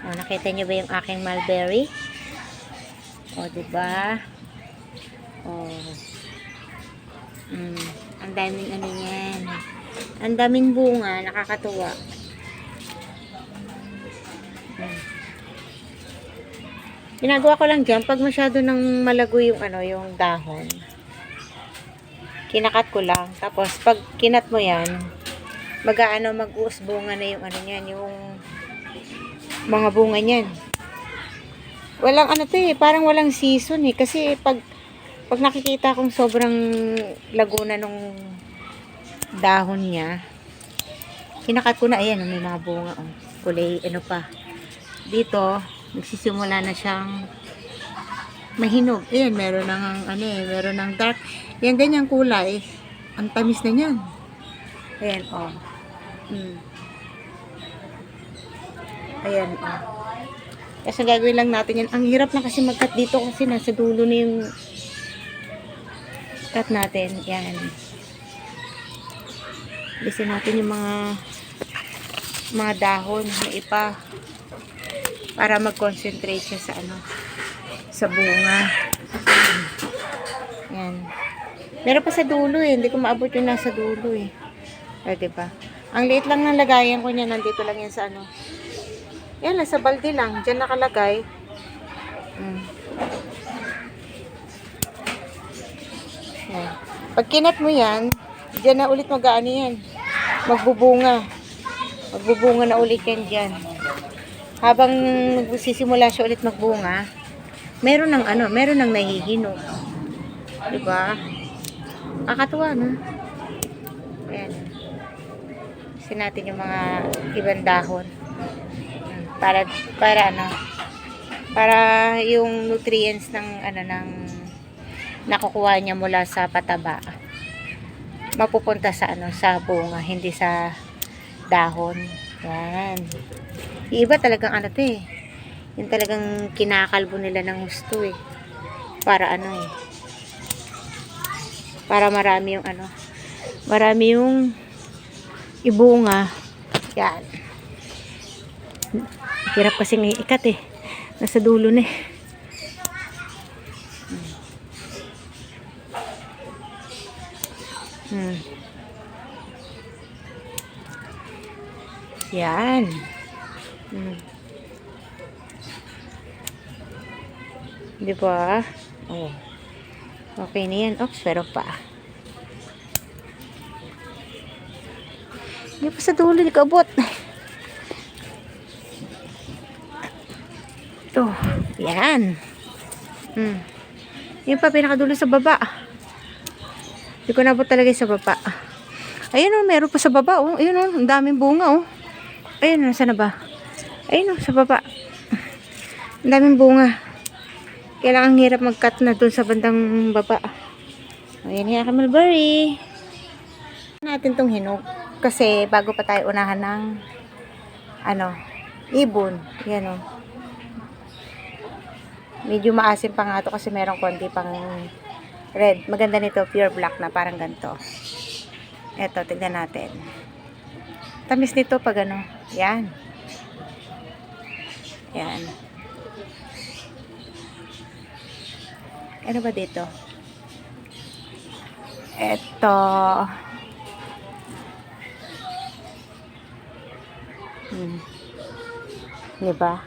Oh, nakita niyo ba yung aking mulberry? Oh, diba? Oh. Ang daming ano yan. Ang daming bunga, nakakatuwa. Ginagawa ko lang dyan, pag masyado nang malago yung ano, yung dahon, kinakat ko lang. Tapos, pag kinat mo yan, mag-uus bunga na yung ano yan, yung mga bunga niyan. Walang ano to eh, parang walang season eh. Kasi pag nakikita kong sobrang laguna nung dahon niya, kinakat ko na, ayan, may mga bunga, oh. Kulay, ano pa. Dito, nagsisimula na siyang mahinog. Ayan, meron ng ano eh, meron ng dark. Yan, ganyang kulay. Ang tamis na niyan. Ayan, oh. Ayan, oh. Kasi gagawin lang natin yan. Ang hirap na kasi mag-cut dito kasi nasa dulo na yung cut natin. Yan. Bilisin natin yung mga dahon na ipa para mag-concentrate siya sa ano, sa bunga. Yan. Meron pa sa dulo eh. Hindi ko maabot yung nasa dulo eh. Diba? Ang liit lang ng lagayan ko niya. Nandito lang yan sa ano. Yan, nasa balde lang. Diyan nakalagay. Yan. Pag kinat mo yan, diyan na ulit mag-aano yan. Magbubunga. Magbubunga na ulit yan dyan. Habang magsisimula siya ulit magbunga, meron ng ano, meron ng nahihinog. Diba? Kakatuwa, no? Ayan. Kasi natin yung mga ibang dahon. Para ano, para yung nutrients ng ano, ng nakukuha niya mula sa pataba mapupunta sa ano, sa bunga, hindi sa dahon. Yan. Yung iba talagang ano to eh, yung talagang kinakalbo nila ng gusto eh, para ano eh, para marami yung ano, marami yung ibunga. Yan. Hirap kasi ng ikat eh, nasa dulo na eh. Yan. Di ba? Oh. Okay na yan. Oops, pero pa. Hindi pa sa dulo, di ka abot. Ito. Yan. Yan pa, pinakadulo sa baba. Hindi ko nabot talaga sa baba. Ayun oh, meron pa sa baba oh. Ayun oh, ang daming bunga oh. Ayun, nasa na ba? Ayun sa baba. Ang daming bunga. Kailangan hirap mag-cut na dun sa bandang baba. Ayan yung aking mulberry. Natin tong hinog. Kasi bago pa tayo unahan ng ano, ibon. Yan o. Medyo maasim pa nga ito kasi merong konti pang red. Maganda nito, pure black na parang ganito. Eto, tignan natin. Tamis nito pag ano. Yan. Yan. Ano ba dito? Eto. Diba?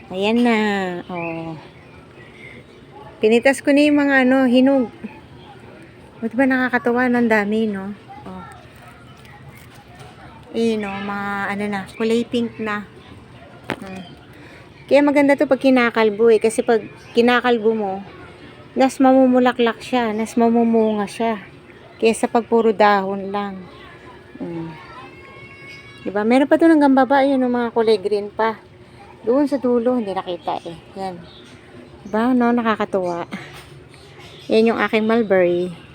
Ayan na. Oh. Pinitas ko na yung mga ano, hinog. Buti ba nakakatawa? Ang dami, no? Oh. No, mga ano na, kulay pink na. Kaya maganda to pag kinakalbo eh. Kasi pag kinakalbo mo, nas mamumulaklak siya, nas mamumunga siya. Kaya sa pagpuro dahon lang. Diba? Meron pa to ng gambaba, yun, yung mga kulay green pa. Doon sa dulo, hindi nakita eh. Yan. Diba, no? Nakakatuwa. Yan yung aking mulberry.